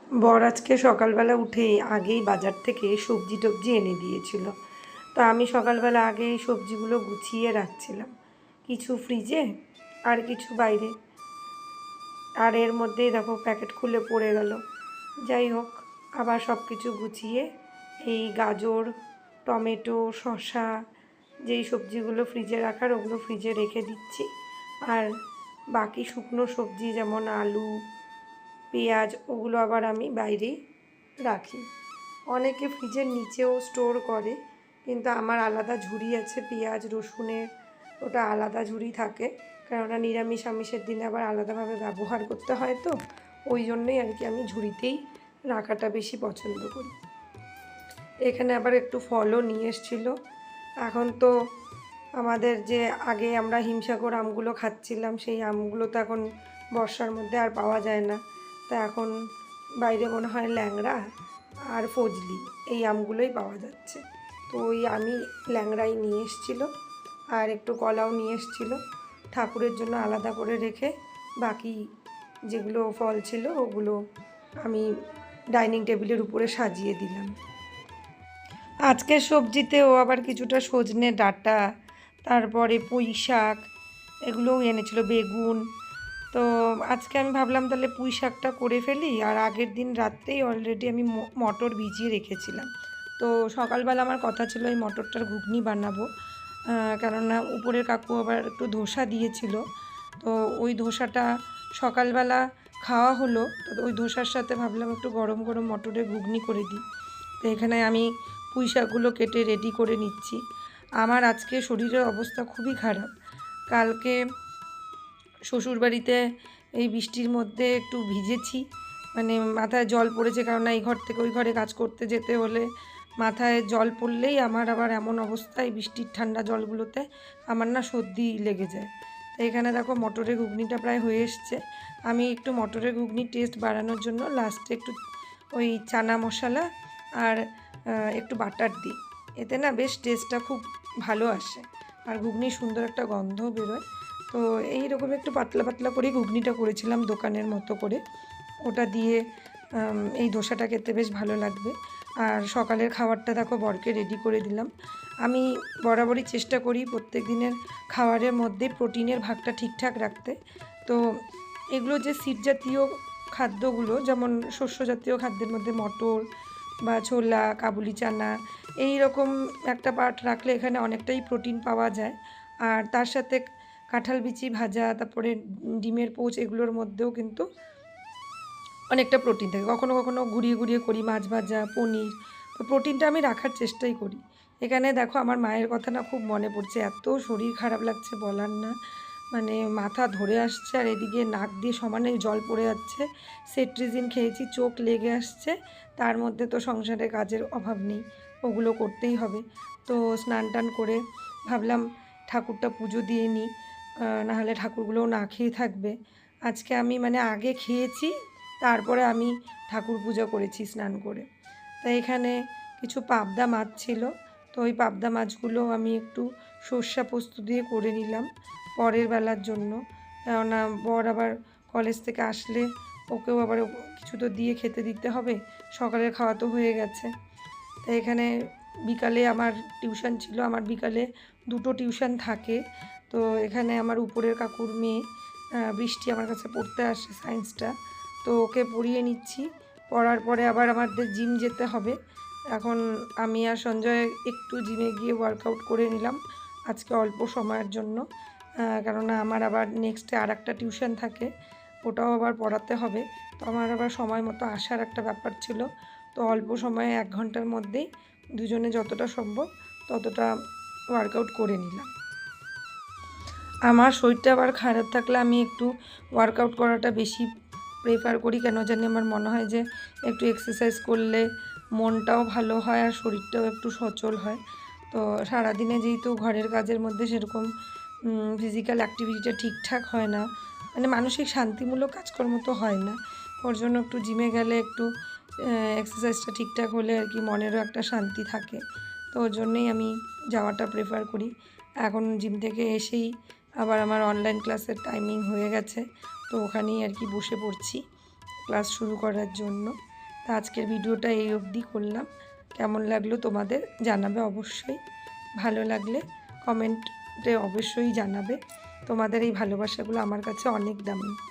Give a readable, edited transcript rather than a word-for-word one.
বর আজকে সকালবেলা উঠেই আগেই বাজার থেকে সবজি টবজি এনে দিয়েছিল। তো আমি সকালবেলা আগেই সবজিগুলো গুছিয়ে রাখছিলাম, কিছু ফ্রিজে আর কিছু বাইরে। আর এর মধ্যেই দেখো প্যাকেট খুলে পড়ে গেল। যাই হোক, আবার সব কিছু গুছিয়ে এই গাজর, টমেটো, শসা, যেই সবজিগুলো ফ্রিজে রাখার ওগুলো ফ্রিজে রেখে দিচ্ছি। আর বাকি শুকনো সবজি যেমন আলু, পেঁয়াজ, ওগুলো আবার আমি বাইরেই রাখি। অনেকে ফ্রিজের নিচেও স্টোর করে, কিন্তু আমার আলাদা ঝুড়ি আছে পেঁয়াজ রসুনের, ওটা আলাদা ঝুড়ি থাকে, কেননা নিরামিষ আমিষের দিনে আবার আলাদাভাবে ব্যবহার করতে হয়। তো ওই জন্যই আর কি আমি ঝুড়িতেই রাখাটা বেশি পছন্দ করি। এখানে আবার একটু ফলও নিয়ে এসেছিলো। এখন তো আমাদের যে আগে আমরা হিমসাগর আমগুলো খাচ্ছিলাম, সেই আমগুলো তো এখন বর্ষার মধ্যে আর পাওয়া যায় না। তা এখন বাইরে মনে হয় ল্যাংড়া আর ফজলি, এই আমগুলোই পাওয়া যাচ্ছে। তো ওই আমি ল্যাংড়াই নিয়ে এসেছিলো, আর একটু কলাও নিয়ে এসেছিলো। ঠাকুরের জন্য আলাদা করে রেখে বাকি যেগুলো ফল ছিল ওগুলো আমি ডাইনিং টেবিলের উপরে সাজিয়ে দিলাম। আজকের সবজিতেও আবার কিছুটা সজনে ডাঁটা, তারপরে পুঁই শাক, এগুলোও এনেছিল, বেগুন। তো আজকে আমি ভাবলাম তাহলে পুঁই শাকটা করে ফেলি। আর আগের দিন রাত্রেই অলরেডি আমি মটর ভিজিয়ে রেখেছিলাম। তো সকালবেলা আমার কথা ছিল এই মটরটার ঘুগনি বানাবো, কেননা উপরের কাকু আবার একটু ধোসা দিয়েছিল। তো ওই ধোসাটা সকালবেলা খাওয়া হলো, তো ওই ধোসার সাথে ভাবলাম একটু গরম গরম মটরের ঘুগনি করে দিই। তো এখানে আমি পুঁই শাকগুলো কেটে রেডি করে নিচ্ছি। আমার আজকে শরীরের অবস্থা খুবই খারাপ। কালকে শ্বশুরবাড়িতে এই বৃষ্টির মধ্যে একটু ভিজেছি, মানে মাথায় জল পড়েছে, কারণ এই ঘর থেকে ওই ঘরে কাজ করতে যেতে হলে মাথায় জল পড়লেই আমার আবার এমন অবস্থা, এই বৃষ্টির ঠান্ডা জলগুলোতে আমার না সর্দি লেগে যায়। তো এখানে দেখো মটরের ঘুগনিটা প্রায় হয়ে এসছে। আমি একটু মটরের ঘুগনির টেস্ট বাড়ানোর জন্য লাস্টে একটু ওই চানা মশলা আর একটু বাটার দিই, এতে না বেশ টেস্টটা খুব ভালো আসে, আর ঘুগনির সুন্দর একটা গন্ধও বেরোয়। তো এইরকম একটু পাতলা পাতলা করে ঘুগনিটা করেছিলাম দোকানের মতো করে, ওটা দিয়ে এই ধোসাটা খেতে বেশ ভালো লাগবে। আর সকালের খাবারটা দেখো বরকে রেডি করে দিলাম। আমি বরাবরই চেষ্টা করি প্রত্যেক দিনের খাবারের মধ্যে প্রোটিনের ভাগটা ঠিকঠাক রাখতে। তো এগুলো যে সিড জাতীয় খাদ্যগুলো, যেমন শস্য জাতীয় খাদ্যের মধ্যে মটর বা ছোলা, কাবুলি চানা, এই রকম একটা পার্ট রাখলে এখানে অনেকটাই প্রোটিন পাওয়া যায়। আর তার সাথে কাঁঠাল বিচি ভাজা, তারপরে ডিমের পোচ, এগুলোর মধ্যেও কিন্তু অনেকটা প্রোটিন থাকে। কখনো কখনো ঘুরিয়ে ঘুরিয়ে করি মাছ ভাজা, পনির। তো প্রোটিনটা আমি রাখার চেষ্টাই করি। এখানে দেখো আমার মায়ের কথা না খুব মনে পড়ছে, এত শরীর খারাপ লাগছে বলার না, মানে মাথা ধরে আসছে, আর এদিকে নাক দিয়ে সমানে জল পড়ে যাচ্ছে। সেট্রিজিন খেয়েছি, চোখ লেগে আসছে, তার মধ্যে তো সংসারে কাজের অভাব নেই, ওগুলো করতেই হবে। তো স্নান টান করে ভাবলাম ঠাকুরটা পুজো দিয়ে নিই, নাহলে ঠাকুরগুলোও না খেয়ে থাকবে। আজকে আমি মানে আগে খেয়েছি, তারপরে আমি ঠাকুর পূজা করেছি স্নান করে। তাই এখানে কিছু পাবদা মাছ ছিল, তো ওই পাবদা মাছগুলো আমি একটু সর্ষা পোস্ত দিয়ে করে নিলাম পরের বেলার জন্য, কেননা বর আবার কলেজ থেকে আসলে ওকেও আবার কিছু তো দিয়ে খেতে দিতে হবে, সকালের খাওয়া তো হয়ে গেছে। তাই এখানে বিকালে আমার টিউশন ছিল, আমার বিকালে দুটো টিউশন থাকে। তো এখানে আমার উপরের কাকুর মেয়ে বৃষ্টি আমার কাছে পড়তে আসে সায়েন্সটা, তো ওকে পড়িয়ে নিচ্ছি। পড়ার পরে আবার আমাদের জিম যেতে হবে। এখন আমি আর সঞ্জয় একটু জিমে গিয়ে ওয়ার্কআউট করে নিলাম আজকে অল্প সময়ের জন্য, কেননা আমার আবার নেক্সটে আর একটা টিউশন থাকে, ওটাও আবার পড়াতে হবে। তো আমার আবার সময় মতো আসার একটা ব্যাপার ছিল। তো অল্প সময়ে 1 ঘন্টার মধ্যেই দুজনে যতটা সম্ভব ততটা ওয়ার্কআউট করে নিলাম। আমার শরীরটা আবার খারাপ থাকলে আমি একটু ওয়ার্কআউট করাটা বেশি প্রেফার করি, কেন জানি আমার মনে হয় যে একটু এক্সারসাইজ করলে মনটাও ভালো হয় আর শরীরটাও একটু সচল হয়। তো সারাদিনে যেহেতু ঘরের কাজের মধ্যে সেরকম ফিজিক্যাল অ্যাক্টিভিটিটা ঠিকঠাক হয় না, মানে মানসিক শান্তিমূলক কাজকর্ম তো হয় না, ওর জন্য একটু জিমে গেলে একটু এক্সারসাইজটা ঠিকঠাক হলে আর কি মনেরও একটা শান্তি থাকে। তো ওর জন্যই আমি যাওয়াটা প্রেফার করি। এখন জিম থেকে এসেই আবার আমার অনলাইন ক্লাসের টাইমিং হয়ে গেছে, তো ওখানেই আর কি বসে পড়ছি ক্লাস শুরু করার জন্য। তা আজকের ভিডিওটা এই অবধি করলাম। কেমন লাগলো তোমাদের জানাবে অবশ্যই। ভালো লাগলে কমেন্টে অবশ্যই জানাবে। তোমাদের এই ভালোবাসাগুলো আমার কাছে অনেক দামি।